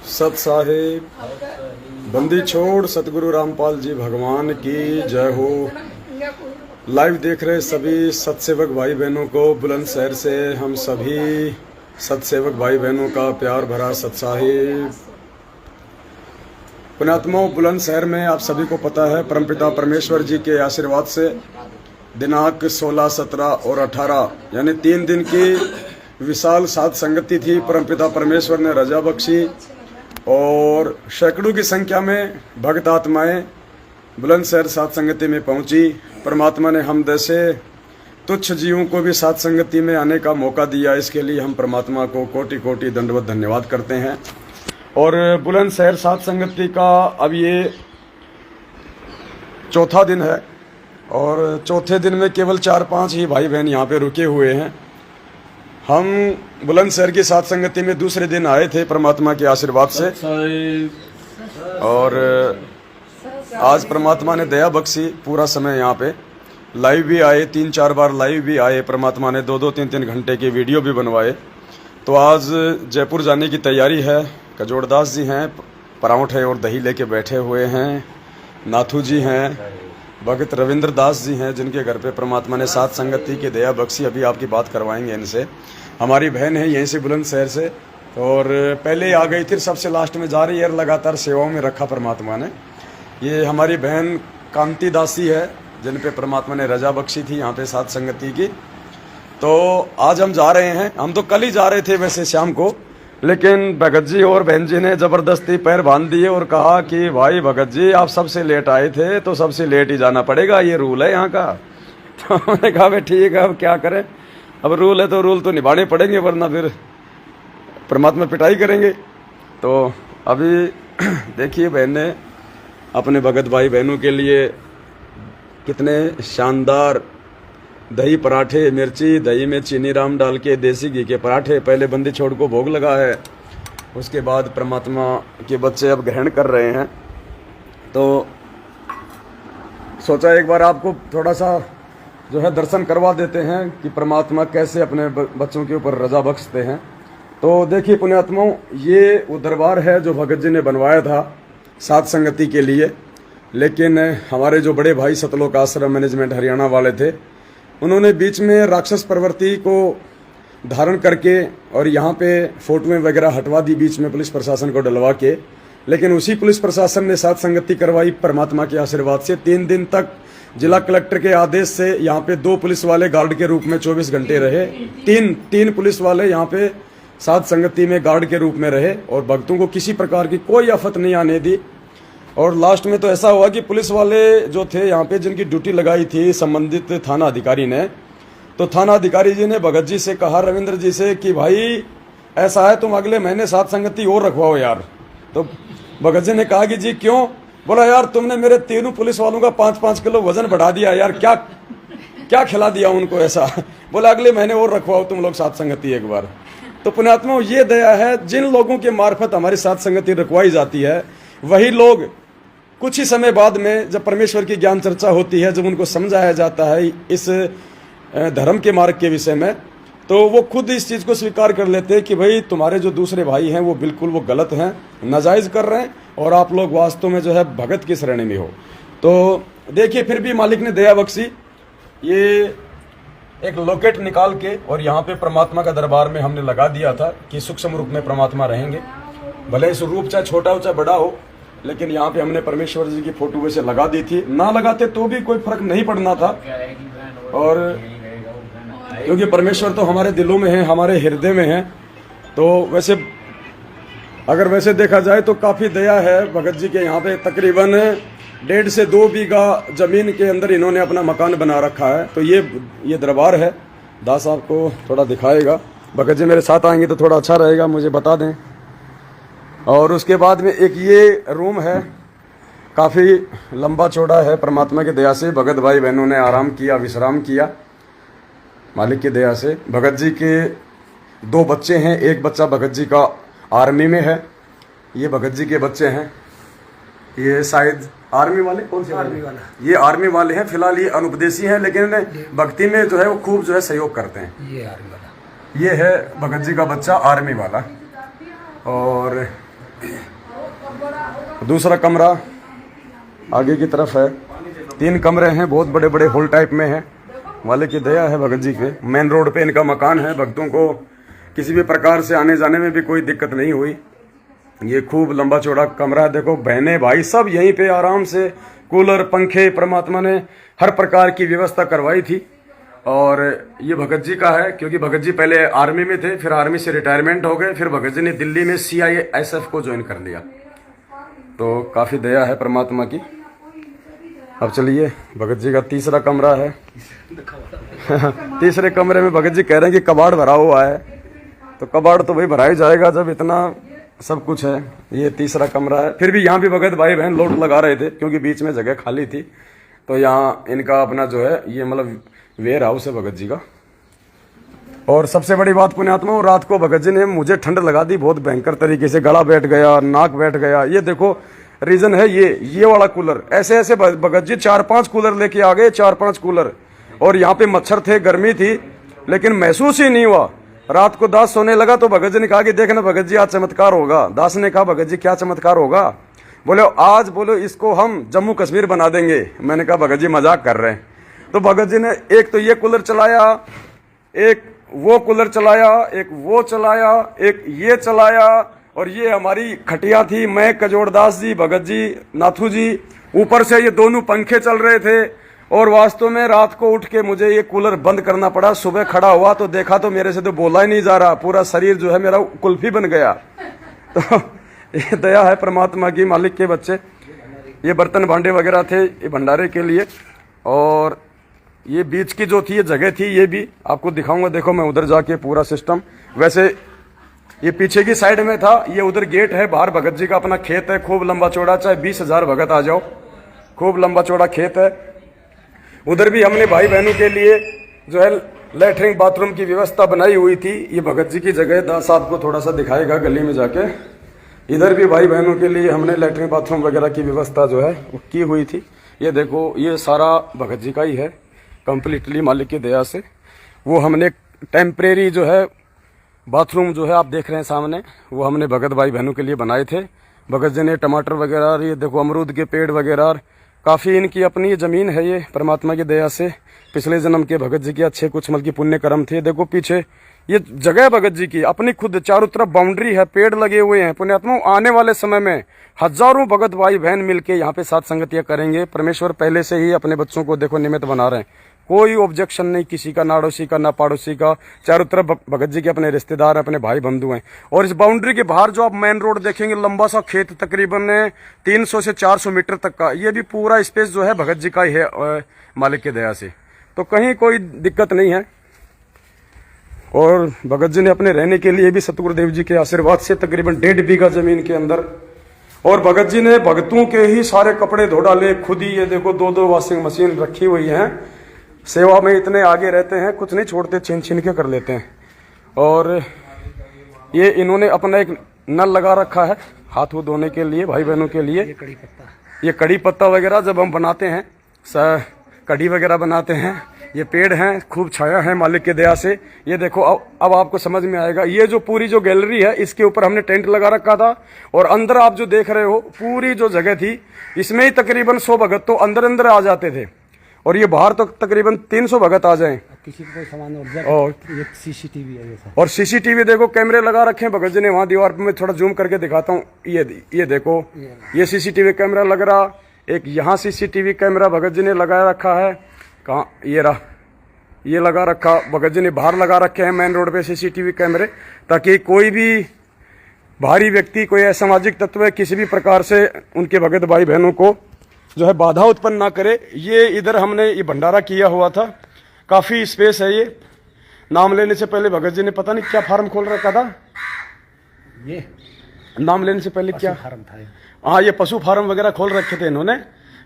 सत साहिब बंदी छोड़ सतगुरु रामपाल जी भगवान की जय हो। लाइव देख रहे सभी सतसेवक भाई बहनों को बुलंदशहर से हम सभी सतसेवक भाई बहनों का प्यार भरा सत साहिब। पुण्यात्माओं, बुलंदशहर में आप सभी को पता है परमपिता परमेश्वर जी के आशीर्वाद से दिनांक 16, 17 और 18 यानी 3 दिन की विशाल साध संगति थी। परमपिता परमेश्वर ने रजा बख्शी और सैकड़ों की संख्या में भक्त आत्माएं बुलंदशहर साध संगति में पहुंची। परमात्मा ने हम जैसे तुच्छ जीवों को भी साध संगति में आने का मौका दिया। इसके लिए हम परमात्मा को कोटि कोटि दंडवत धन्यवाद करते हैं। और बुलंदशहर साध संगति का अब ये चौथा दिन है और चौथे दिन में केवल 4-5 ही भाई बहन यहाँ पे रुके हुए हैं। हम बुलंदशहर की साध संगति में दूसरे दिन आए थे परमात्मा के आशीर्वाद से और आज परमात्मा ने दया बख्शी। पूरा समय यहाँ पे लाइव भी आए, 3-4 बार लाइव भी आए। परमात्मा ने 2-2, 3-3 घंटे के वीडियो भी बनवाए। तो आज जयपुर जाने की तैयारी है। कजोड़दास जी हैं, परांठे और दही लेके बैठे हुए हैं। नाथू जी हैं, भगत रविंद्र दास जी हैं जिनके घर पे परमात्मा ने साध संगति की दया बख्शी। अभी आपकी बात करवाएंगे इनसे। हमारी बहन है यहीं से बुलंदशहर से और पहले आ गई थी, सबसे लास्ट में जा रही है। लगातार सेवाओं में रखा परमात्मा ने। ये हमारी बहन कांति दासी है जिन पे परमात्मा ने रजा बख्शी थी यहाँ पे साध संगति की। तो आज हम जा रहे हैं। हम तो कल ही जा रहे थे वैसे शाम को, लेकिन भगत जी और बहन जी ने जबरदस्ती पैर बांध दिए और कहा कि भाई भगत जी आप सबसे लेट आए थे तो सबसे लेट ही जाना पड़ेगा, ये रूल है यहाँ का। तो हमने कहा भाई ठीक है, अब क्या करें, अब रूल है तो रूल तो निभाने पड़ेंगे वरना फिर परमात्मा पिटाई करेंगे। तो अभी देखिए बहन ने अपने भगत भाई बहनों के लिए कितने शानदार दही पराठे, मिर्ची दही में चीनी राम डाल के देसी घी के पराठे पहले बंदी छोड़ को भोग लगा है। उसके बाद परमात्मा के बच्चे अब ग्रहण कर रहे हैं। तो सोचा एक बार आपको थोड़ा सा जो है दर्शन करवा देते हैं कि परमात्मा कैसे अपने बच्चों के ऊपर रजा बख्शते हैं। तो देखिए पुण्यात्माओं, ये वो दरबार है जो भगत जी ने बनवाया था साध संगति के लिए। लेकिन हमारे जो बड़े भाई सतलोक आश्रम मैनेजमेंट हरियाणा वाले थे, उन्होंने बीच में राक्षस प्रवृत्ति को धारण करके और यहाँ पे फोटोएं वगैरह हटवा दी बीच में पुलिस प्रशासन को डलवा के। लेकिन उसी पुलिस प्रशासन ने साध संगति करवाई परमात्मा के आशीर्वाद से। 3 दिन तक जिला कलेक्टर के आदेश से यहाँ पे 2 पुलिस वाले गार्ड के रूप में 24 घंटे रहे। तीन पुलिस वाले यहाँ पे साध संगति में गार्ड के रूप में रहे और भक्तों को किसी प्रकार की कोई आफत नहीं आने दी। और लास्ट में तो ऐसा हुआ कि पुलिस वाले जो थे यहाँ पे जिनकी ड्यूटी लगाई थी संबंधित थाना अधिकारी ने, तो थाना अधिकारी जी ने भगत जी से कहा, रविंद्र जी से, कि भाई ऐसा है तुम अगले महीने साध संगति और रखवाओ यार। तो भगत जी ने कहा कि जी क्यों? बोला यार तुमने मेरे 3 पुलिस वालों का 5-5 किलो वजन बढ़ा दिया यार, क्या खिला दिया उनको ऐसा। बोला अगले महीने और रखवाओ तुम लोग साध संगति एक बार। तो पुण्यात्माओं, ये दया है, जिन लोगों के मार्फत हमारी साध संगति रखवाई जाती है वही लोग कुछ ही समय बाद में जब परमेश्वर की ज्ञान चर्चा होती है, जब उनको समझाया जाता है इस धर्म के मार्ग के विषय में, तो वो खुद इस चीज़ को स्वीकार कर लेते हैं कि भाई तुम्हारे जो दूसरे भाई हैं वो बिल्कुल वो गलत हैं, नाजायज़ कर रहे हैं और आप लोग वास्तव में जो है भगत की श्रेणी में हो। तो देखिए फिर भी मालिक ने दया बख्शी। ये एक लॉकेट निकाल के और यहाँ पे परमात्मा का दरबार में हमने लगा दिया था कि सूक्ष्म रूप में परमात्मा रहेंगे। भले इस रूप चाहे छोटा हो चाहे बड़ा हो, लेकिन यहाँ पे हमने परमेश्वर जी की फोटो वैसे लगा दी थी। ना लगाते तो भी कोई फर्क नहीं पड़ना था। और क्योंकि परमेश्वर तो हमारे दिलों में है, हमारे हृदय में है। तो वैसे अगर वैसे देखा जाए तो काफ़ी दया है भगत जी के। यहाँ पे तकरीबन 1.5 से 2 बीघा जमीन के अंदर इन्होंने अपना मकान बना रखा है। तो ये दरबार है। दास साहब को थोड़ा दिखाएगा। भगत जी मेरे साथ आएंगे तो थोड़ा अच्छा रहेगा, मुझे बता दें। और उसके बाद में एक ये रूम है, काफ़ी लंबा चौड़ा है। परमात्मा की दया से भगत भाई बहनों ने आराम किया, विश्राम किया मालिक की दया से। भगत जी के 2 बच्चे हैं। एक बच्चा भगत जी का आर्मी में है। ये भगत जी के बच्चे हैं। ये शायद आर्मी वाले, कौन से आर्मी वाला? ये आर्मी वाले हैं। फिलहाल ये अनुपदेशी हैं, लेकिन भक्ति में जो है वो खूब जो है सहयोग करते हैं। ये आर्मी वाला, ये है भगत जी का बच्चा आर्मी वाला। और दूसरा कमरा आगे की तरफ है। 3 कमरे हैं, बहुत बड़े बड़े हॉल टाइप में है। मालिक की दया है भगत जी के। मेन रोड पे इनका मकान है। भक्तों को किसी भी प्रकार से आने जाने में भी कोई दिक्कत नहीं हुई। ये खूब लंबा चौड़ा कमरा है। देखो बहने भाई सब यहीं पे आराम से, कूलर पंखे परमात्मा ने हर प्रकार की व्यवस्था करवाई थी। और ये भगत जी का है, क्योंकि भगत जी पहले आर्मी में थे, फिर आर्मी से रिटायरमेंट हो गए, फिर भगत जी ने दिल्ली में CISF को ज्वाइन कर लिया। तो काफ़ी दया है परमात्मा की। अब चलिए भगत जी का तीसरा कमरा है। तीसरे कमरे में भगत जी कह रहे हैं कि कबाड़ भरा हुआ है। तो कबाड़ तो भाई भरा ही जाएगा जब इतना सब कुछ है। ये तीसरा कमरा है। फिर भी यहाँ भी भगत भाई बहन लोट लगा रहे थे, क्योंकि बीच में जगह खाली थी। तो यहाँ इनका अपना जो है ये मतलब वेयर हाउस है भगत जी का। और सबसे बड़ी बात पुण्यात्मा, रात को भगत जी ने मुझे ठंड लगा दी बहुत भयंकर तरीके से। गला बैठ गया, नाक बैठ गया। ये देखो रीजन है ये वाला कूलर। ऐसे ऐसे भगत जी 4-5 कूलर लेके आ गए, 4-5 कूलर। और यहाँ पे मच्छर थे, गर्मी थी, लेकिन महसूस ही नहीं हुआ। रात को दास सोने लगा तो भगत जी ने कहा कि देखना भगत जी आज चमत्कार होगा। दास ने कहा भगत जी क्या चमत्कार होगा? बोले आज बोलो इसको हम जम्मू कश्मीर बना देंगे। मैंने कहा भगत जी मजाक कर रहे हैं। तो भगत जी ने एक तो ये कूलर चलाया, एक वो कूलर चलाया, एक वो चलाया, एक ये चलाया। और ये हमारी खटिया थी, मैं कजोड़दास जी, भगत जी, नाथू जी। ऊपर से ये दोनों पंखे चल रहे थे। और वास्तव में रात को उठ के मुझे ये कूलर बंद करना पड़ा। सुबह खड़ा हुआ तो देखा तो मेरे से तो बोला ही नहीं जा रहा। पूरा शरीर जो है मेरा कुल्फी बन गया। तो ये दया है परमात्मा की, मालिक के बच्चे। ये बर्तन भांडे वगैरह थे ये भंडारे के लिए। और ये बीच की जो थी ये जगह थी, ये भी आपको दिखाऊंगा। देखो मैं उधर जाके पूरा सिस्टम, वैसे ये पीछे की साइड में था। ये उधर गेट है, बाहर भगत जी का अपना खेत है, खूब लंबा चौड़ा, चाहे 20,000 भगत आ जाओ, खूब लंबा चौड़ा खेत है। उधर भी हमने भाई बहनों के लिए जो है लेटरिन बाथरूम की व्यवस्था बनाई हुई थी। ये भगत जी की जगह, दास आपको थोड़ा सा दिखाएगा गली में जाके। इधर भी भाई बहनों के लिए हमने लेटरिन बाथरूम वगैरह की व्यवस्था जो है वो की हुई थी। ये देखो ये सारा भगत जी का ही है कंप्लीटली, मालिक की दया से। वो हमने टेम्परेरी जो है बाथरूम जो है आप देख रहे हैं सामने, वो हमने भगत भाई बहनों के लिए बनाए थे। भगत जी ने टमाटर वगैरह, ये देखो अमरूद के पेड़ वगैरह, काफ़ी इनकी अपनी ज़मीन है ये परमात्मा की दया से। पिछले जन्म के भगत जी के अच्छे कुछ मतलब की पुण्य कर्म थे। देखो पीछे ये जगह है भगत जी की अपनी, खुद चारों तरफ बाउंड्री है, पेड़ लगे हुए हैं। पुण्यात्मा आने वाले समय में हजारों भगत भाई बहन मिलके यहाँ पे साथ संगतियाँ करेंगे। परमेश्वर पहले से ही अपने बच्चों को देखो निमित्त बना रहे हैं। कोई ऑब्जेक्शन नहीं किसी का, ना अड़ोसी का ना पड़ोसी का। चारों तरफ भगत जी के अपने रिश्तेदार, अपने भाई बंधु हैं। और इस बाउंड्री के बाहर जो आप मेन रोड देखेंगे, लंबा सा खेत तकरीबन 300 से 400 मीटर तक का, ये भी पूरा स्पेस जो है भगत जी का ही है मालिक की दया से। तो कहीं कोई दिक्कत नहीं है। और भगत जी ने अपने रहने के लिए भी सतगुरुदेव जी के आशीर्वाद से तकरीबन 1.5 बीघा जमीन के अंदर, और भगत जी ने भगतों के ही सारे कपड़े धो डाले खुद ही। ये देखो 2-2 वॉशिंग मशीन रखी हुई हैं। सेवा में इतने आगे रहते हैं, कुछ नहीं छोड़ते, छीन छीन के कर लेते हैं। और ये इन्होंने अपना एक नल लगा रखा है हाथ वो धोने के लिए, भाई बहनों के लिए। ये कड़ी पत्ता वगैरह जब हम बनाते हैं, कढ़ी वगैरह बनाते हैं, ये पेड़ हैं, खूब छाया है मालिक की दया से। ये देखो अब आपको समझ में आएगा। ये जो पूरी जो गैलरी है इसके ऊपर हमने टेंट लगा रखा था। और अंदर आप जो देख रहे हो पूरी जो जगह थी, इसमें ही तकरीबन 100 भगत तो अंदर आ जाते थे। और ये बाहर तो तकरीबन 300 भगत आ जाएं। किसी को कोई सामान और CCTV है ये। और CCTV देखो कैमरे लगा रखे हैं भगत जी ने वहां दीवार पे। मैं थोड़ा जूम करके दिखाता हूँ। ये देखो ये CCTV कैमरा लग रहा। एक यहाँ CCTV कैमरा भगत जी ने लगा रखा है। कहाँ ये रहा, ये लगा रखा भगत जी ने। बाहर लगा रखे हैं मेन रोड पे CCTV कैमरे, ताकि कोई भी भारी व्यक्ति, कोई असामाजिक तत्व किसी भी प्रकार से उनके भगत भाई बहनों को जो है बाधा उत्पन्न ना करे। ये इधर हमने ये भंडारा किया हुआ था, काफी स्पेस है। ये नाम लेने से पहले भगत जी ने पता नहीं क्या फार्म खोल रखा था। ये नाम लेने से पहले क्या फार्म था? हाँ, ये पशु फार्म वगैरह खोल रखे थे इन्होंने,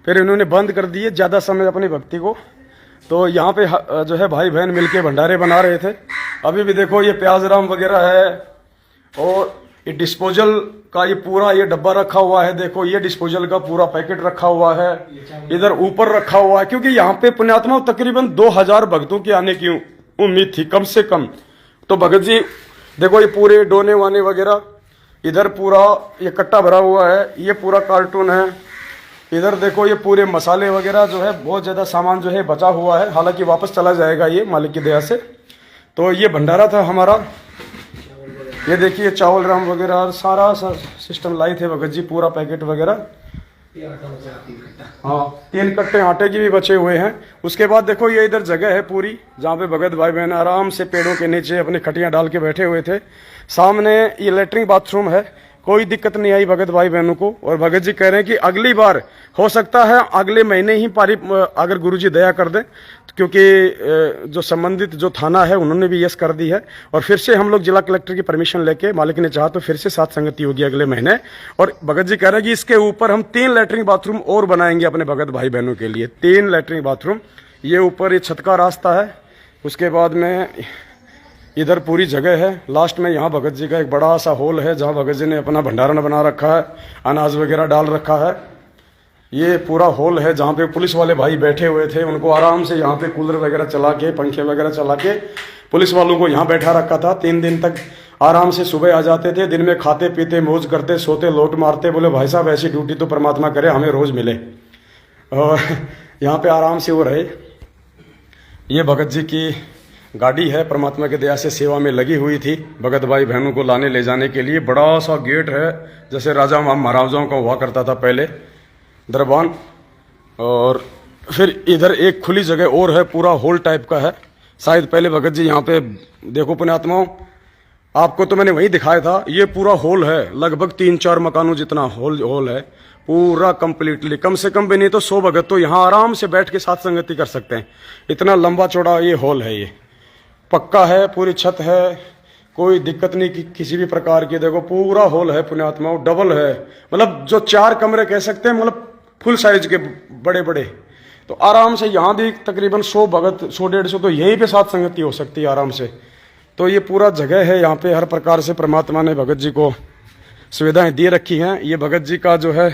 फिर इन्होंने बंद कर दिए ज्यादा समय अपनी भक्ति को। तो यहाँ पे जो है भाई बहन मिलके भंडारे बना रहे थे। अभी भी देखो ये प्याज राम वगैरह है। और ये डिस्पोजल का ये पूरा ये डब्बा रखा हुआ है। देखो ये डिस्पोजल का पूरा पैकेट रखा हुआ है, इधर ऊपर रखा हुआ है। क्योंकि यहाँ पे पुण्यात्मा तकरीबन 2000 भक्तों के आने की उम्मीद थी कम से कम। तो भगत जी देखो ये पूरे डोने वाने वगैरह इधर पूरा ये कट्टा भरा हुआ है, ये पूरा कार्टून है। इधर देखो ये पूरे मसाले वगैरह जो है, बहुत ज़्यादा सामान जो है बचा हुआ है, हालांकि वापस चला जाएगा ये मालिक की दया से। तो ये भंडारा था हमारा। ये देखिए चावल राम वगैरह सारा सिस्टम लाई थे भगत जी, पूरा पैकेट वगैरह। हाँ 3 कट्टे आटे की भी बचे हुए हैं। उसके बाद देखो ये इधर जगह है पूरी, जहाँ पे भगत भाई बहन आराम से पेड़ों के नीचे अपनी खटियाँ डाल के बैठे हुए थे। सामने ये लेटरिन बाथरूम है, कोई दिक्कत नहीं आई भगत भाई बहनों को। और भगत जी कह रहे हैं कि अगली बार हो सकता है अगले महीने ही पारी, अगर गुरुजी दया कर दें, क्योंकि जो संबंधित जो थाना है उन्होंने भी यस कर दी है। और फिर से हम लोग जिला कलेक्टर की परमिशन लेके, मालिक ने चाहा तो फिर से साथ संगति होगी अगले महीने। और भगत जी कह रहे हैं कि इसके ऊपर हम 3 लैट्रिन बाथरूम और बनाएंगे अपने भगत भाई बहनों के लिए, 3 लैट्रिन बाथरूम। ये ऊपर ये छत का रास्ता है। उसके बाद में इधर पूरी जगह है। लास्ट में यहाँ भगत जी का एक बड़ा सा हॉल है, जहाँ भगत जी ने अपना भंडारण बना रखा है, अनाज वगैरह डाल रखा है। ये पूरा हॉल है जहाँ पे पुलिस वाले भाई बैठे हुए थे, उनको आराम से यहाँ पे कूलर वगैरह चला के, पंखे वगैरह चला के पुलिस वालों को यहाँ बैठा रखा था। 3 दिन तक आराम से सुबह आ जाते थे, दिन में खाते पीते मौज करते, सोते लौट मारते। बोले भाई साहब ऐसी ड्यूटी तो परमात्मा करे हमें रोज मिले। और यहाँ पे आराम से वो रहे। ये भगत जी की गाड़ी है, परमात्मा की दया से सेवा में लगी हुई थी भगत भाई बहनों को लाने ले जाने के लिए। बड़ा सा गेट है, जैसे राजा महाराजाओं का हुआ करता था पहले दरबान। और फिर इधर एक खुली जगह और है, पूरा हॉल टाइप का है। शायद पहले भगत जी यहाँ पे, देखो पुण्यात्माओं, आपको तो मैंने वहीं दिखाया था, ये पूरा हॉल है, लगभग 3-4 मकानों जितना हॉल है पूरा कंप्लीटली। कम से कम भी नहीं तो 100 भगत तो यहाँ आराम से बैठ के साथ संगति कर सकते हैं। इतना लंबा चौड़ा ये हॉल है, ये पक्का है, पूरी छत है, कोई दिक्कत नहीं किसी भी प्रकार की। देखो पूरा हॉल है पुण्यात्माओं, डबल है, मतलब जो 4 कमरे कह सकते हैं, मतलब फुल साइज के बड़े बड़े। तो आराम से यहाँ भी तकरीबन 100 भगत, 100-150 तो यहीं पे साथ संगति हो सकती है आराम से। तो ये पूरा जगह है, यहाँ पे हर प्रकार से परमात्मा ने भगत जी को सुविधाएं दे रखी हैं। ये भगत जी का जो है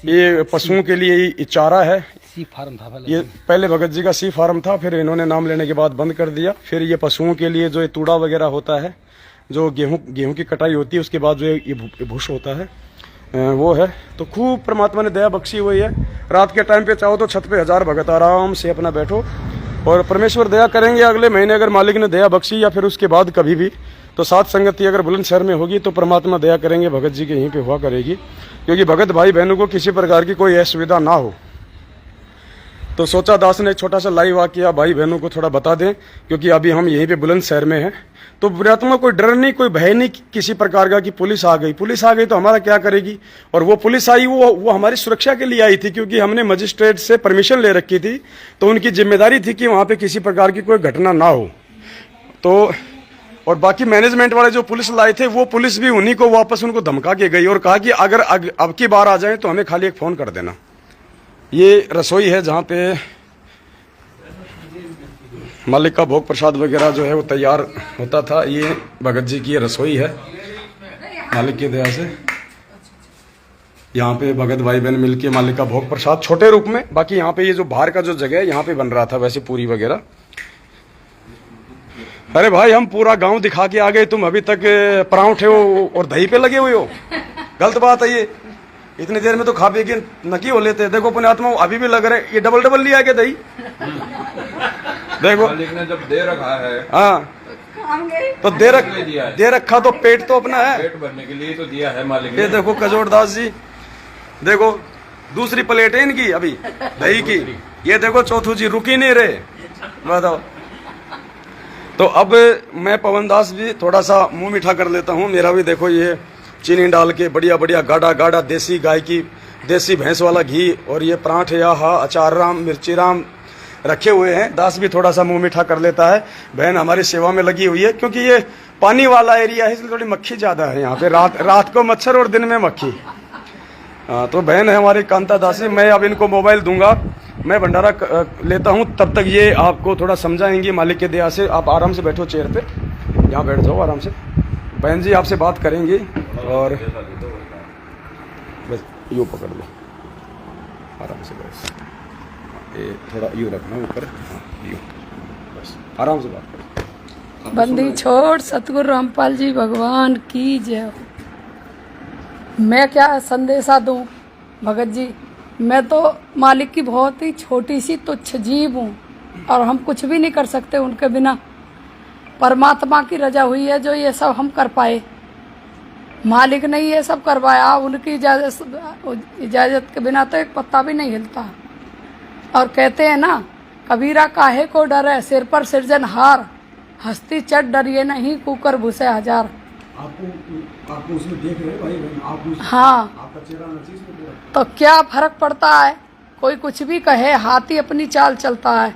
ये पशुओं के लिए ये चारा है। सी फार्म था ये पहले भगत जी का सी फार्म था, फिर इन्होंने नाम लेने के बाद बंद कर दिया। फिर ये पशुओं के लिए जो ये तूड़ा वगैरह होता है, जो गेहूं की कटाई होती है, उसके बाद जो ये भूष होता है वो है। तो खूब परमात्मा ने दया बख्शी हुई है। रात के टाइम पे चाहो तो छत पे 1000 भगत आराम से अपना बैठो, और परमेश्वर दया करेंगे अगले महीने अगर मालिक ने दया बख्शी, या फिर उसके बाद कभी भी, तो साथ संगति अगर बुलंदशहर में होगी तो परमात्मा दया करेंगे भगत जी के यहीं पे हुआ करेगी। क्योंकि भगत भाई बहनों को किसी प्रकार की कोई असुविधा ना हो, तो सोचा दास ने एक छोटा सा लाइव वाकया भाई बहनों को थोड़ा बता दें। क्योंकि अभी हम यहीं पे बुलंदशहर में हैं, तो पुण्यात्मा कोई डर नहीं, कोई भय नहीं किसी प्रकार का कि पुलिस आ गई तो हमारा क्या करेगी। और वो पुलिस आई, वो हमारी सुरक्षा के लिए आई थी, क्योंकि हमने मजिस्ट्रेट से परमिशन ले रखी थी। तो उनकी जिम्मेदारी थी कि वहाँ पे किसी प्रकार की कोई घटना ना हो। तो और बाकी मैनेजमेंट वाले जो पुलिस लाए थे, वो पुलिस भी उन्हीं को वापस उनको धमका के गई और कहा कि अगर अब की बार आ जाए तो हमें खाली एक फ़ोन कर देना। ये रसोई है जहाँ पे मालिक का भोग प्रसाद वगैरह जो है वो तैयार होता था। ये भगत जी की रसोई है मालिक की दया से। यहाँ पे भगत भाई बहन मिलके मालिक का भोग प्रसाद छोटे रूप में, बाकी यहाँ पे ये जो बाहर का जो जगह है यहाँ पे बन रहा था वैसे पूरी वगैरह। अरे भाई हम पूरा गांव दिखा के आ गए, तुम अभी तक परांठे हो और दही पे लगे हुए हो, गलत बात है ये। इतनी देर में तो खा पी के नकी हो लेते। देखो पुण्यात्मा अभी भी लग रहे, ये डबल लिया के दही देखो मालिक ने जब दे रखा है, हाँ तो दे रखा तो पेट तो अपना है, पेट भरने के लिए तो दिया है मालिक ने। ये देखो कजोड़दास जी, देखो दूसरी प्लेट है इनकी अभी दही की। ये देखो चौथू जी रुकी नहीं रहे, बताओ। तो अब मैं पवन दास भी थोड़ा सा मुंह मीठा कर लेता हूँ। मेरा भी देखो ये चीनी डाल के बढ़िया बढ़िया गाढ़ा देसी गाय की देसी भैंस वाला घी, और ये पराठे अचार राम मिर्ची राम रखे हुए हैं। दास भी थोड़ा सा मुंह मीठा कर लेता है। बहन हमारी सेवा में लगी हुई है, क्योंकि ये पानी वाला एरिया है इसलिए थोड़ी मक्खी ज्यादा है यहाँ पे। रात को मच्छर और दिन में मक्खी। तो बहन है हमारी कांता दासी। मैं अब इनको मोबाइल दूंगा, मैं भंडारा लेता हूँ, तब तक ये आपको थोड़ा समझाएंगे मालिक के दया से। आप आराम से बैठो चेयर पे, यहाँ बैठ जाओ आराम से। बहन जी आपसे बात करेंगी, और बस यूँ पकड़ लो आराम से, बस ये थोड़ा यूँ रखना ऊपर, यूँ बस आराम से बात करो। बंदी छोड़ सतगुरु रामपाल जी भगवान की जय। मैं क्या संदेशा दूं भगत जी। मैं तो मालिक की बहुत ही छोटी सी तुच्छ जीव हूँ और हम कुछ भी नहीं कर सकते उनके बिना। परमात्मा की रजा हुई है जो ये सब हम कर पाए। मालिक ने ये सब करवाया, उनकी इजाज़त के बिना तो एक पत्ता भी नहीं हिलता। और कहते हैं ना, कबीरा काहे को डर है, सिर पर सिरजनहार, हस्ती चढ़ डरिए नहीं, कुकर भूसे हजार। आपको उसमें देख रहे हैं भाई बहन, आप हाँ, आपका चेहरा नचीज में पूरा। तो क्या फर्क पड़ता है, कोई कुछ भी कहे, हाथी अपनी चाल चलता है,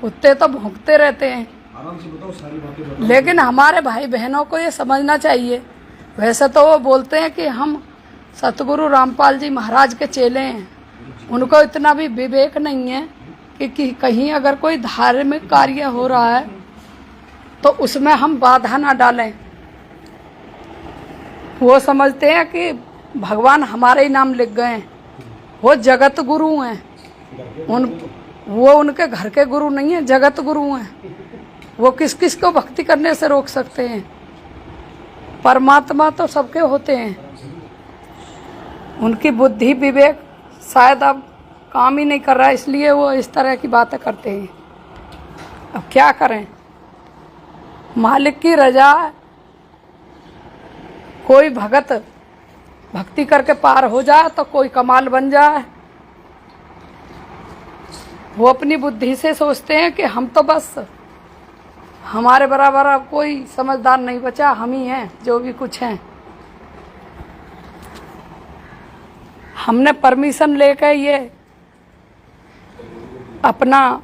कुत्ते तो भौंकते रहते हैं। आराम से बताओ, सारी बातें बताओ। लेकिन हमारे भाई बहनों को ये समझना चाहिए। वैसे तो वो बोलते हैं कि हम सतगुरु रामपाल जी महाराज के चेले हैं, उनको इतना भी विवेक नहीं है कि कहीं अगर कोई धार्मिक कार्य हो रहा है तो उसमें हम बाधा ना डालें। वो समझते हैं कि भगवान हमारे ही नाम लिख गए हैं, वो जगत गुरु हैं। वो उनके घर के गुरु नहीं है, जगत गुरु हैं। वो किस किस को भक्ति करने से रोक सकते हैं? परमात्मा तो सबके होते हैं। उनकी बुद्धि विवेक शायद अब काम ही नहीं कर रहा है, इसलिए वो इस तरह की बातें करते हैं। अब क्या करें, मालिक की रजा। कोई भगत भक्ति करके पार हो जाए तो कोई कमाल बन जाए। वो अपनी बुद्धि से सोचते हैं कि हम तो बस, हमारे बराबर अब कोई समझदार नहीं बचा, हम ही हैं जो भी कुछ हैं। हमने परमिशन लेकर ये अपना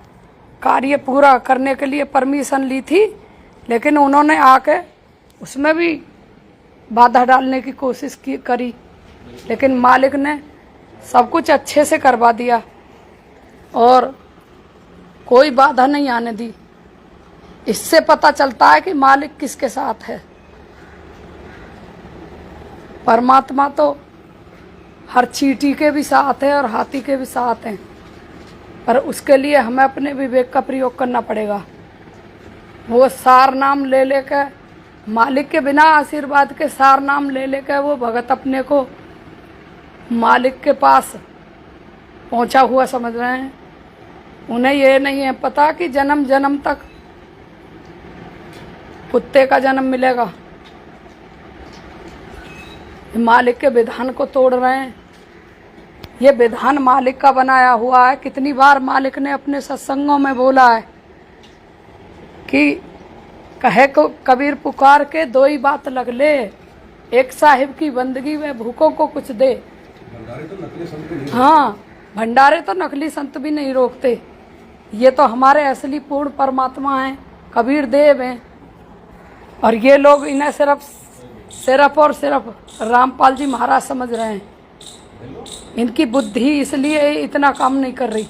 कार्य पूरा करने के लिए परमिशन ली थी, लेकिन उन्होंने आके उसमें भी बाधा डालने की कोशिश करी, लेकिन मालिक ने सब कुछ अच्छे से करवा दिया और कोई बाधा नहीं आने दी। इससे पता चलता है कि मालिक किसके साथ है। परमात्मा तो हर चींटी के भी साथ है और हाथी के भी साथ हैं, पर उसके लिए हमें अपने विवेक का प्रयोग करना पड़ेगा। वो सार नाम ले लेकर, मालिक के बिना आशीर्वाद के सार नाम ले लेकर वो भगत अपने को मालिक के पास पहुंचा हुआ समझ रहे हैं। उन्हें ये नहीं है पता कि जन्म जन्म तक कुत्ते का जन्म मिलेगा। मालिक के विधान को तोड़ रहे हैं। ये विधान मालिक का बनाया हुआ है। कितनी बार मालिक ने अपने सत्संगों में बोला है कि कहे को कबीर पुकार के दो ही बात लग ले, एक साहिब की बंदगी व भूखों को कुछ दे। भंडारे तो नकली संत नहीं। हाँ, भंडारे तो नकली संत भी नहीं रोकते। ये तो हमारे असली पूर्ण परमात्मा हैं, कबीर देव हैं। और ये लोग इन्हें सिर्फ और सिर्फ रामपाल जी महाराज समझ रहे हैं। इनकी बुद्धि इसलिए इतना काम नहीं कर रही।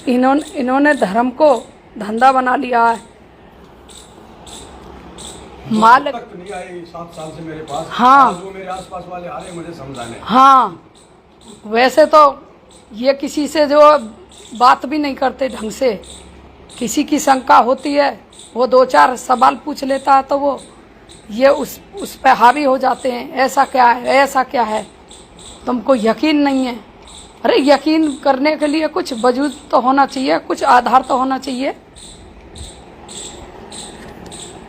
इन्होंने धर्म को धंधा बना लिया है। मालिक तक नहीं आए 7 साल से मेरे पास। हाँ, वो मेरे आसपास वाले आ रहे मुझे समझाने। हाँ, वैसे तो ये किसी से जो बात भी नहीं करते ढंग से। किसी की शंका होती है, वो 2-4 सवाल पूछ लेता है तो वो ये उस पे हावी हो जाते हैं। ऐसा क्या है, ऐसा क्या है, तुमको यकीन नहीं है। अरे यकीन करने के लिए कुछ वजूद तो होना चाहिए, कुछ आधार तो होना चाहिए।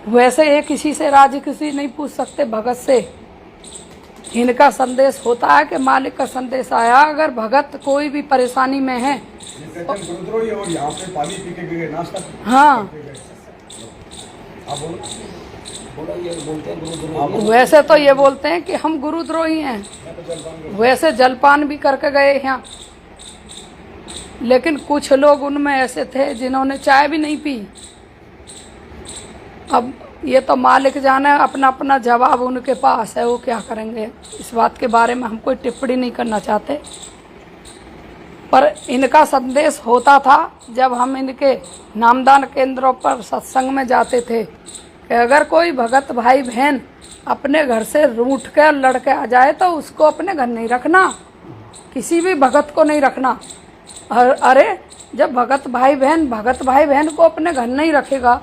वैसे ये किसी से राजी किसी नहीं पूछ सकते भगत से। इनका संदेश होता है कि मालिक का संदेश आया। अगर भगत कोई भी परेशानी में है, गुरुद्रोही और यहाँ पे पानी पी के गए नाश्ता। हाँ, आप बोलो। वैसे तो ये बोलते हैं कि हम गुरुद्रोही हैं, वैसे जलपान भी करके गए यहाँ। लेकिन कुछ लोग उनमें ऐसे थे जिन्होंने चाय भी नहीं पी। अब ये तो मालिक जाने, अपना अपना जवाब उनके पास है, वो क्या करेंगे। इस बात के बारे में हम कोई टिप्पणी नहीं करना चाहते। पर इनका संदेश होता था जब हम इनके नामदान केंद्रों पर सत्संग में जाते थे कि अगर कोई भगत भाई बहन अपने घर से रूठ के लड़ के आ जाए तो उसको अपने घर नहीं रखना, किसी भी भगत को नहीं रखना। अरे जब भगत भाई बहन को अपने घर नहीं रखेगा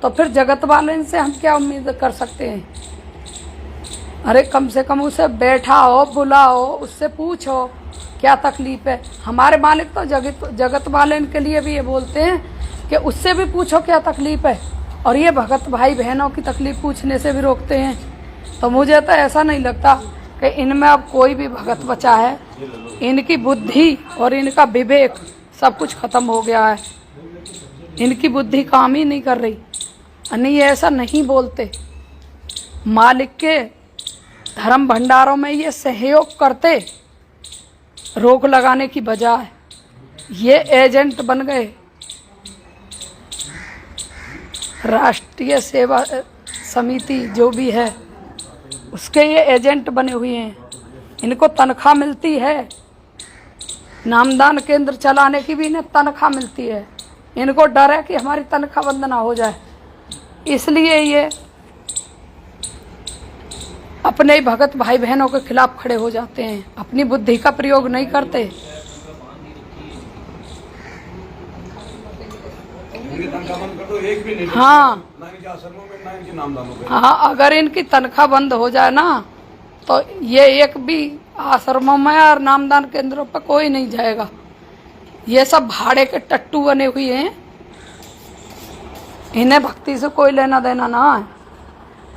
तो फिर जगत वाले से हम क्या उम्मीद कर सकते हैं। अरे कम से कम उसे बैठाओ, बुलाओ, उससे पूछो क्या तकलीफ है। हमारे मालिक तो जगत वाले इनके लिए भी ये बोलते हैं कि उससे भी पूछो क्या तकलीफ है, और ये भगत भाई बहनों की तकलीफ पूछने से भी रोकते हैं। तो मुझे तो ऐसा नहीं लगता कि इनमें अब कोई भी भगत बचा है। इनकी बुद्धि और इनका विवेक सब कुछ खत्म हो गया है। इनकी बुद्धि काम ही नहीं कर रही। नहीं, ऐसा नहीं बोलते। मालिक के धर्म भंडारों में ये सहयोग करते, रोक लगाने की बजाय ये एजेंट बन गए। राष्ट्रीय सेवा समिति जो भी है उसके ये एजेंट बने हुए हैं। इनको तनख्वाह मिलती है, नामदान केंद्र चलाने की भी इन्हें तनख्वाह मिलती है। इनको डर है कि हमारी तनख्वाह बंद ना हो जाए, इसलिए ये अपने ही भगत भाई बहनों के खिलाफ खड़े हो जाते हैं। अपनी बुद्धि का प्रयोग नहीं करते। हाँ हाँ, अगर इनकी तनख्वाह बंद हो जाए ना तो ये एक भी आश्रमों में और नामदान केंद्रों पर कोई नहीं जाएगा। ये सब भाड़े के टट्टू बने हुए हैं। इन्हें भक्ति से कोई लेना देना ना है।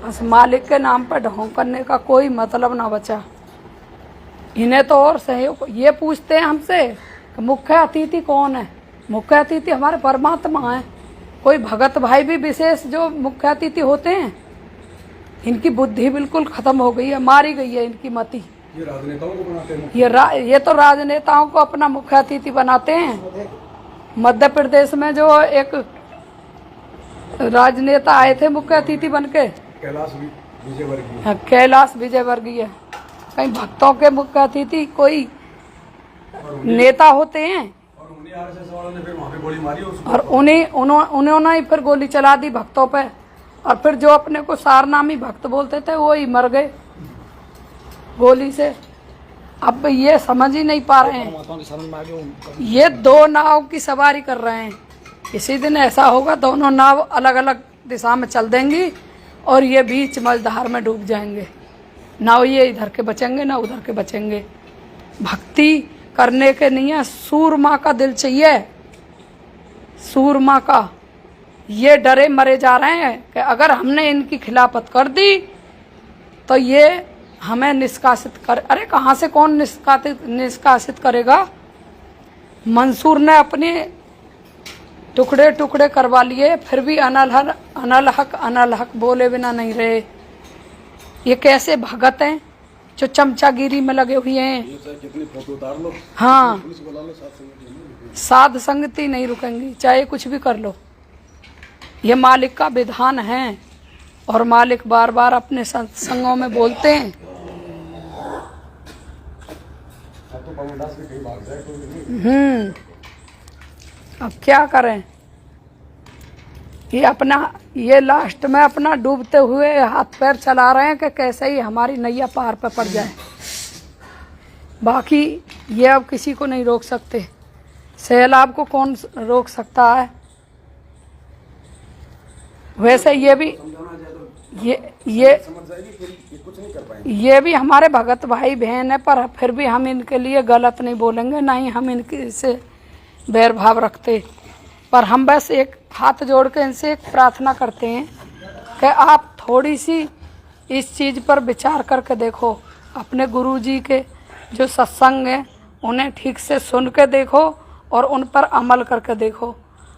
बस मालिक के नाम पर ढोंग करने का कोई मतलब ना बचा। इन्हें तो और सहयोग। ये पूछते हैं हमसे कि मुख्य अतिथि कौन है। मुख्य अतिथि हमारे परमात्मा है। कोई भगत भाई भी विशेष जो मुख्य अतिथि होते हैं। इनकी बुद्धि बिल्कुल खत्म हो गई है, मारी गई है इनकी मति। ये राजनेताओं को बनाते हैं। ये तो राजनेताओं को अपना मुख्य अतिथि बनाते हैं। मध्य प्रदेश में जो एक राजनेता आए थे मुख्य अतिथि बनके, कैलाश विजयवर्गीय। कहीं भक्तों के मुख्य अतिथि कोई नेता होते हैं, और उन्होंने ही फिर गोली चला दी भक्तों पे। और फिर जो अपने को सारनामी भक्त बोलते थे वो ही मर गए गोली से। अब ये समझ ही नहीं पा रहे हैं। ये दो नाव की सवारी कर रहे हैं। किसी दिन ऐसा होगा दोनों नाव अलग अलग दिशा में चल देंगी और ये बीच मझधार में डूब जाएंगे। ना ये इधर के बचेंगे ना उधर के बचेंगे। भक्ति करने के नहीं है, सूरमा का दिल चाहिए, सूरमा का। ये डरे मरे जा रहे हैं कि अगर हमने इनकी खिलाफत कर दी तो ये हमें निष्कासित कर। अरे कहाँ से कौन निष्कासित करेगा। मंसूर ने अपने टुकड़े टुकड़े करवा लिए, फिर भी अनलहक बोले बिना नहीं रहे। ये कैसे भगत हैं जो चमचागिरी में लगे हुए हैं। हाँ, साध संगति नहीं रुकेंगी, चाहे कुछ भी कर लो। ये मालिक का विधान है और मालिक बार बार अपने सत्संगों में बोलते हैं। अब क्या करें। ये लास्ट में अपना डूबते हुए हाथ पैर चला रहे हैं कि कैसे ही हमारी नैया पार पे पड़ जाए। बाकी ये अब किसी को नहीं रोक सकते। सैलाब को कौन रोक सकता है। वैसे ये भी ये भी हमारे भगत भाई बहन है, पर फिर भी हम इनके लिए गलत नहीं बोलेंगे, ना ही हम इनके से बैर भाव रखते। पर हम बस एक हाथ जोड़ के इनसे एक प्रार्थना करते हैं कि आप थोड़ी सी इस चीज़ पर विचार करके देखो। अपने गुरुजी के जो सत्संग हैं उन्हें ठीक से सुन के देखो और उन पर अमल करके देखो।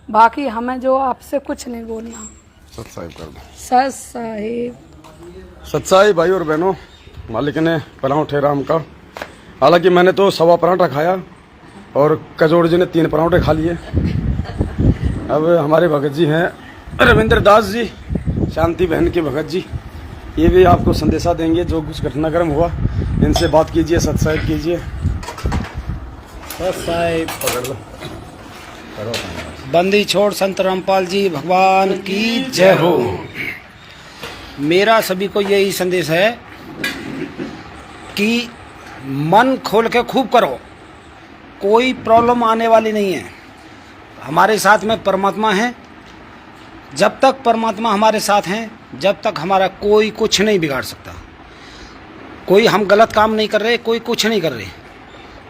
बाकी हमें जो आपसे कुछ नहीं बोलना। सत्साहिब कर दो। सत्साहिब। सत्साहिब भाई और बहनों, मालिक ने परांठे राम का। हालांकि मैंने तो 1.25 परांठा खाया और कजोड़ जी ने 3 परांठे खा लिए। अब हमारे भगत जी हैं रविंद्र दास जी, शांति बहन के भगत जी, ये भी आपको संदेशा देंगे। जो कुछ घटनाक्रम हुआ इनसे बात कीजिए, सत्साहिब कीजिए। सत्साहिब पकड़ लो। बंदी छोड़ संत रामपाल जी भगवान की जय हो। मेरा सभी को यही संदेश है कि मन खोल के खूब करो, कोई प्रॉब्लम आने वाली नहीं है। हमारे साथ में परमात्मा है। जब तक परमात्मा हमारे साथ हैं, जब तक हमारा कोई कुछ नहीं बिगाड़ सकता। कोई हम गलत काम नहीं कर रहे, कोई कुछ नहीं कर रहे,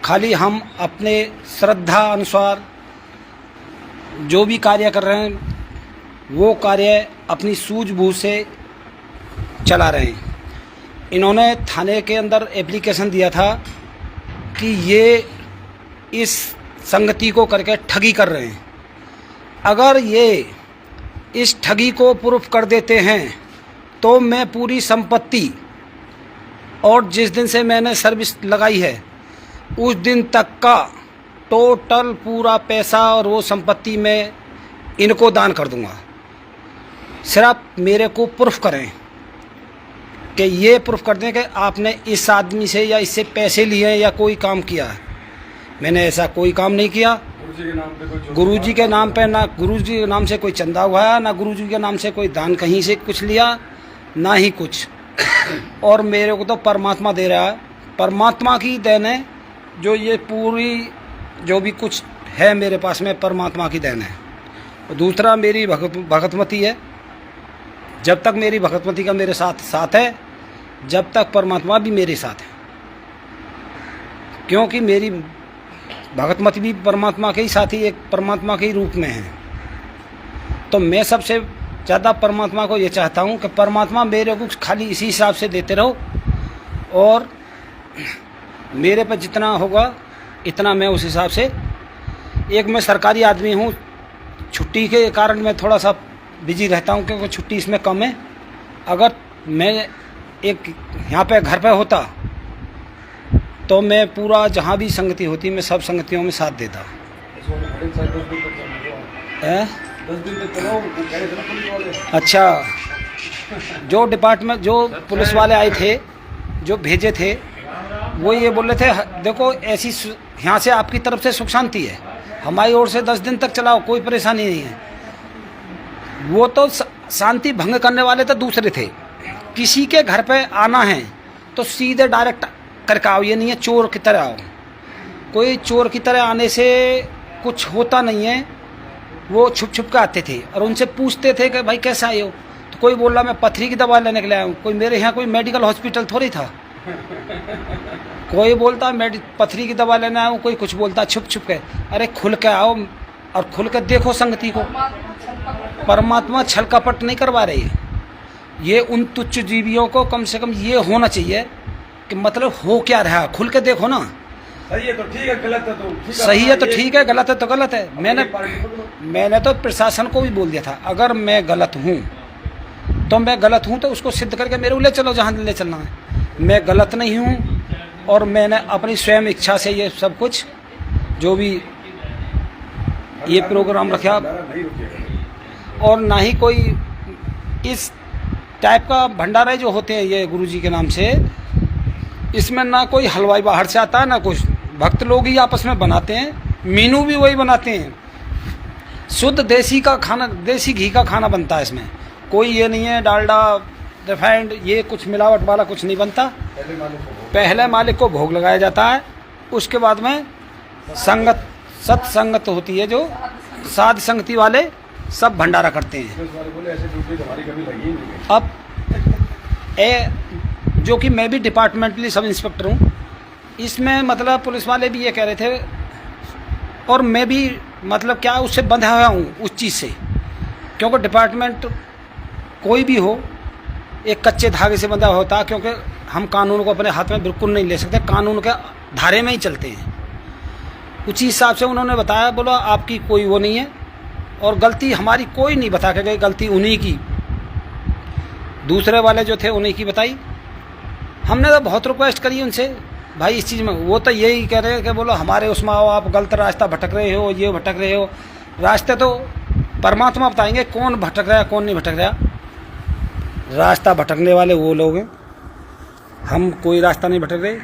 खाली हम अपने श्रद्धा अनुसार जो भी कार्य कर रहे हैं वो कार्य अपनी सूझबूझ से चला रहे हैं। इन्होंने थाने के अंदर एप्लीकेशन दिया था कि ये इस संगति को करके ठगी कर रहे हैं। अगर ये इस ठगी को प्रूफ कर देते हैं तो मैं पूरी संपत्ति और जिस दिन से मैंने सर्विस लगाई है उस दिन तक का टोटल पूरा पैसा और वो संपत्ति मैं इनको दान कर दूंगा। सिर्फ मेरे को प्रूफ करें कि ये प्रूफ कर दें कि आपने इस आदमी से या इससे पैसे लिए हैं या कोई काम किया है। मैंने ऐसा कोई काम नहीं किया। गुरुजी के नाम पे ना गुरुजी के नाम से कोई चंदा हुआ, ना गुरुजी के नाम से कोई दान कहीं से कुछ लिया, ना ही कुछ। और मेरे को तो परमात्मा दे रहा है, परमात्मा की देन है। जो ये पूरी जो भी कुछ है मेरे पास में परमात्मा की देन है। और दूसरा मेरी भगतमती है। जब तक मेरी भगतमती का मेरे साथ है, जब तक परमात्मा भी मेरे साथ है, क्योंकि मेरी भगतमती भी परमात्मा के ही साथी, एक परमात्मा के ही रूप में है। तो मैं सबसे ज़्यादा परमात्मा को ये चाहता हूँ कि परमात्मा मेरे को खाली इसी हिसाब से देते रहो और मेरे पर जितना होगा इतना मैं उस हिसाब से। एक मैं सरकारी आदमी हूँ, छुट्टी के कारण मैं थोड़ा सा बिजी रहता हूँ क्योंकि छुट्टी इसमें कम है। अगर मैं एक यहाँ पे घर पे होता तो मैं पूरा जहाँ भी संगति होती मैं सब संगतियों में साथ देता। 10 दिन तक चलो, वो कह रहे थे ना पुलिस वाले। अच्छा, जो डिपार्टमेंट जो पुलिस वाले आए थे, जो भेजे थे, वो ये बोल रहे थे देखो ऐसी यहाँ से आपकी तरफ से सुख शांति है, हमारी ओर से 10 दिन तक चलाओ, कोई परेशानी नहीं है। वो तो शांति भंग करने वाले तो दूसरे थे। किसी के घर पे आना है तो सीधे डायरेक्ट करके आओ, ये नहीं है चोर की तरह आओ। कोई चोर की तरह आने से कुछ होता नहीं है। वो छुप छुप के आते थे और उनसे पूछते थे कि भाई कैसा आए हो, तो कोई बोल रहा मैं पथरी की दवा लेने के लिए आया हूँ। कोई मेरे यहाँ कोई मेडिकल हॉस्पिटल थोड़ी था। कोई बोलता पथरी की दवा लेने आया हूँ, कोई कुछ बोलता छुप छुप के। अरे खुल के आओ और खुल के देखो संगति को। परमात्मा छल कपट नहीं करवा रही है। ये उन तुच्छ जीवियों को कम से कम ये होना चाहिए कि मतलब हो क्या रहा, खुल के देखो ना। सही है तो ठीक है, गलत है तो ठीक है। सही है तो ठीक है, गलत है तो गलत है। मैंने तो प्रशासन को भी बोल दिया था, अगर मैं गलत हूँ तो मैं गलत हूँ तो उसको सिद्ध करके मेरे को ले चलो जहाँ ले चलना है। मैं गलत नहीं हूँ और मैंने अपनी स्वयं इच्छा से ये सब कुछ जो भी ये प्रोग्राम रखा, और ना ही कोई इस टाइप का भंडारे जो होते हैं ये गुरुजी के नाम से, इसमें ना कोई हलवाई बाहर से आता है ना कुछ, भक्त लोग ही आपस में बनाते हैं। मीनू भी वही बनाते हैं, शुद्ध देसी का खाना, देसी घी का खाना बनता है इसमें। कोई ये नहीं है डालडा रिफाइंड ये कुछ मिलावट वाला कुछ नहीं बनता। पहले मालिक को भोग लगाया जाता है, उसके बाद में संगत सत्संगत होती है, जो साध संगति वाले सब भंडारा करते हैं। अब जो कि मैं भी डिपार्टमेंटली सब इंस्पेक्टर हूँ, इसमें मतलब पुलिस वाले भी ये कह रहे थे और मैं भी मतलब क्या उससे बंधा हुआ हूँ उस चीज़ से, क्योंकि डिपार्टमेंट कोई भी हो एक कच्चे धागे से बंधा होता है, क्योंकि हम कानून को अपने हाथ में बिल्कुल नहीं ले सकते, कानून के धारे में ही चलते हैं। उसी हिसाब से उन्होंने बताया, बोला आपकी कोई वो नहीं है और गलती हमारी कोई नहीं बता के गई, गलती उन्हीं की, दूसरे वाले जो थे उन्हीं की बताई। हमने तो बहुत रिक्वेस्ट करी उनसे भाई इस चीज़ में, वो तो यही कह रहे हैं कि बोलो हमारे उसमें आओ, आप गलत रास्ता भटक रहे हो, ये भटक रहे हो। रास्ते तो परमात्मा बताएंगे कौन भटक रहा है कौन नहीं भटक रहा। रास्ता भटकने वाले वो लोग हैं, हम कोई रास्ता नहीं भटक रहे।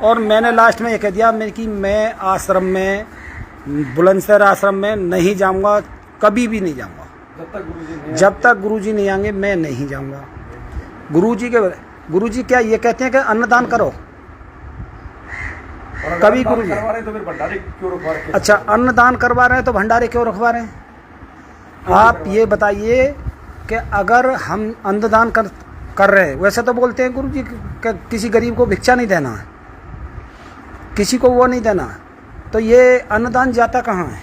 और मैंने लास्ट में ये कह दिया कि मैं आश्रम में, बुलंदशहर आश्रम में नहीं जाऊंगा, कभी भी नहीं जाऊंगा। जब तक गुरुजी नहीं आएंगे मैं नहीं जाऊंगा। गुरुजी क्या ये कहते हैं कि अन्नदान करो, कभी गुरुजी तो फिर भंडारे क्यों रखवा रहे हैं? अच्छा, अन्नदान करवा रहे हैं तो भंडारे क्यों रखवा रहे हैं? आप ये बताइए कि अगर हम अन्नदान कर रहे हैं। वैसे तो बोलते हैं गुरु जी किसी गरीब को भिक्षा नहीं देना है, किसी को वो नहीं देना, तो ये अन्नदान जाता कहाँ है।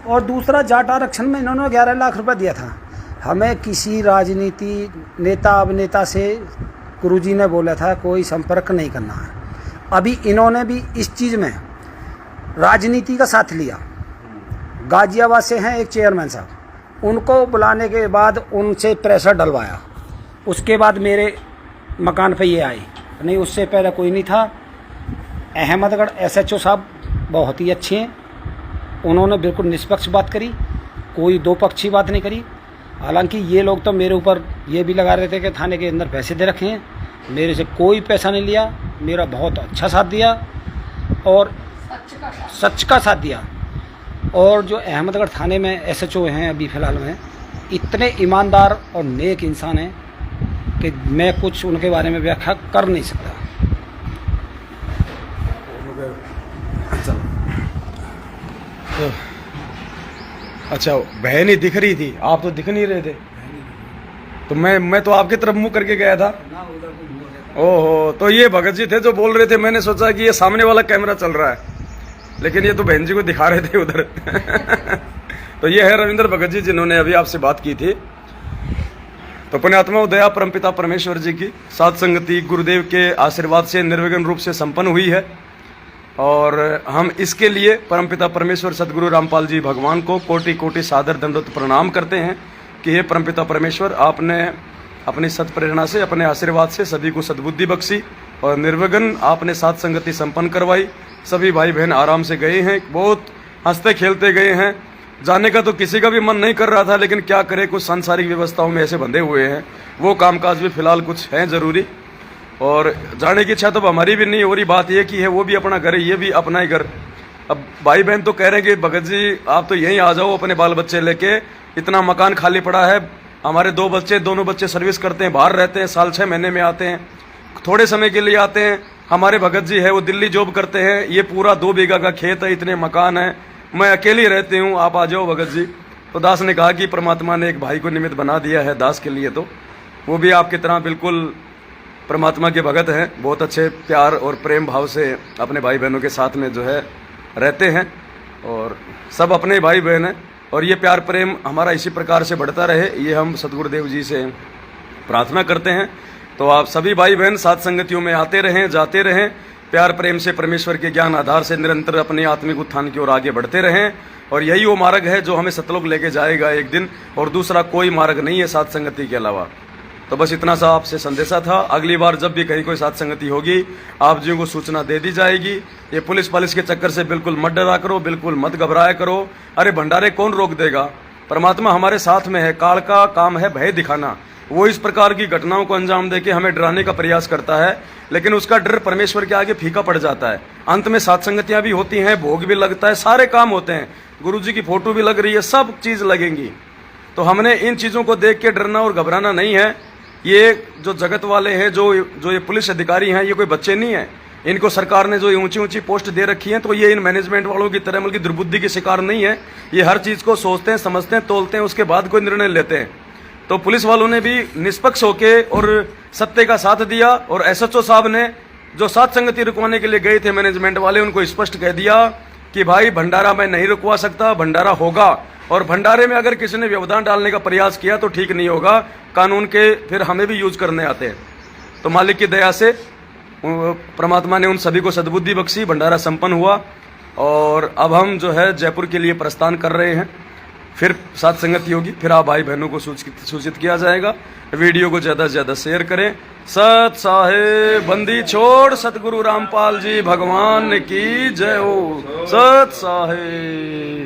और दूसरा जाट आरक्षण में इन्होंने 11 लाख रुपए दिया था। हमें किसी राजनीति नेता अभिनेता से गुरुजी ने बोला था कोई संपर्क नहीं करना है। अभी इन्होंने भी इस चीज़ में राजनीति का साथ लिया। गाजियाबाद से हैं एक चेयरमैन साहब, उनको बुलाने के बाद उनसे प्रेशर डलवाया, उसके बाद मेरे मकान पे ये आए, नहीं उससे पहले कोई नहीं था। अहमदगढ़ SHO साहब बहुत ही अच्छे हैं, उन्होंने बिल्कुल निष्पक्ष बात करी, कोई दो पक्षी बात नहीं करी। हालांकि ये लोग तो मेरे ऊपर ये भी लगा रहे थे कि थाने के अंदर पैसे दे रखे हैं, मेरे से कोई पैसा नहीं लिया, मेरा बहुत अच्छा साथ दिया और सच का साथ दिया। और जो अहमदगढ़ थाने में SHO हैं अभी फ़िलहाल में, इतने ईमानदार और नेक इंसान हैं कि मैं कुछ उनके बारे में व्याख्या कर नहीं सकता। अच्छा, बहन ही दिख रही थी, आप तो दिख नहीं रहे थे, तो मैं तो आपकी तरफ मुंह करके गया था। ओहो, तो ये भगत जी थे जो बोल रहे थे। मैंने सोचा कि ये सामने वाला कैमरा चल रहा है, लेकिन ये तो बहन जी को दिखा रहे थे उधर। तो ये है रविंद्र भगत जी जिन्होंने अभी आपसे बात की थी। तो पुण्यात्मा उदया परमपिता परमेश्वर जी की साथ संगति गुरुदेव के आशीर्वाद से निर्विघ्न रूप से संपन्न हुई है, और हम इसके लिए परमपिता परमेश्वर सदगुरु रामपाल जी भगवान को कोटि कोटि सादर दंडवत प्रणाम करते हैं कि हे परमपिता परमेश्वर, आपने अपनी सत्प्रेरणा से, अपने आशीर्वाद से सभी को सद्बुद्धि बख्शी और निर्विघ्न आपने साथ संगति संपन्न करवाई। सभी भाई बहन आराम से गए हैं, बहुत हंसते खेलते गए हैं। जाने का तो किसी का भी मन नहीं कर रहा था, लेकिन क्या करें, कुछ सांसारिक व्यवस्थाओं में ऐसे बंधे हुए हैं, वो कामकाज भी फिलहाल कुछ हैं जरूरी, और जाने की इच्छा तो हमारी भी नहीं हो रही। बात यह की है वो भी अपना घर है, ये भी अपना ही घर। अब भाई बहन तो कह रहे हैं कि भगत जी आप तो यहीं आ जाओ अपने बाल बच्चे लेके, इतना मकान खाली पड़ा है। हमारे दोनों बच्चे सर्विस करते हैं, बाहर रहते हैं, साल 6 महीने में आते हैं, थोड़े समय के लिए आते हैं। हमारे भगत जी है वो दिल्ली जॉब करते हैं, ये पूरा 2 बीघा का खेत है, इतने मकान है, मैं अकेली रहती हूँ, आप आ जाओ भगत जी। तो दास ने कहा कि परमात्मा ने एक भाई को निमित्त बना दिया है दास के लिए, तो वो भी आपकी तरह बिल्कुल परमात्मा के भगत हैं, बहुत अच्छे प्यार और प्रेम भाव से अपने भाई बहनों के साथ में जो है रहते हैं, और सब अपने भाई बहन हैं, और ये प्यार प्रेम हमारा इसी प्रकार से बढ़ता रहे, ये हम सतगुरुदेव जी से प्रार्थना करते हैं। तो आप सभी भाई बहन साथ संगतियों में आते रहें, जाते रहें, प्यार प्रेम से परमेश्वर के ज्ञान आधार से निरंतर अपने आत्मिक उत्थान की ओर आगे बढ़ते रहें, और यही वो मार्ग है जो हमें सतलोक लेके जाएगा एक दिन, और दूसरा कोई मार्ग नहीं है साथ संगति के अलावा। तो बस इतना सा आपसे संदेशा था। अगली बार जब भी कहीं कोई साथ संगति होगी आप जी को सूचना दे दी जाएगी। ये पुलिस के चक्कर से बिल्कुल मत डरा करो, बिल्कुल मत घबराया करो। अरे भंडारे कौन रोक देगा, परमात्मा हमारे साथ में है। काल का काम है भय दिखाना, वो इस प्रकार की घटनाओं को अंजाम देके हमें डराने का प्रयास करता है, लेकिन उसका डर परमेश्वर के आगे फीका पड़ जाता है। अंत में सात संगतियां भी होती हैं, भोग भी लगता है, सारे काम होते हैं, गुरु जी की फोटो भी लग रही है, सब चीज लगेंगी। तो हमने इन चीजों को देख के डरना और घबराना नहीं है। ये जो जगत वाले हैं, जो ये पुलिस अधिकारी हैं, ये कोई बच्चे नहीं है। इनको सरकार ने जो ऊंची ऊंची पोस्ट दे रखी है, तो ये इन मैनेजमेंट वालों की तरह बल्कि दुर्बुद्धि के शिकार नहीं है। ये हर चीज को सोचते हैं, समझते हैं, तोलते हैं, उसके बाद कोई निर्णय लेते हैं। तो पुलिस वालों ने भी निष्पक्ष होके और सत्य का साथ दिया, और SHO साहब ने जो साथ संगति रुकवाने के लिए गए थे मैनेजमेंट वाले, उनको स्पष्ट कह दिया कि भाई भंडारा मैं नहीं रुकवा सकता, भंडारा होगा, और भंडारे में अगर किसी ने व्यवधान डालने का प्रयास किया तो ठीक नहीं होगा, कानून के फिर हमें भी यूज करने आते हैं। तो मालिक की दया से परमात्मा ने उन सभी को सद्बुद्धि बख्शी, भंडारा संपन्न हुआ, और अब हम जो है जयपुर के लिए प्रस्थान कर रहे हैं। फिर साथ संगति होगी, फिर आप भाई बहनों को सूचित किया जाएगा। वीडियो को ज्यादा से ज्यादा शेयर करें। सत साहेब बंदी छोड़ सतगुरु रामपाल जी भगवान की जय हो। सत साहेब।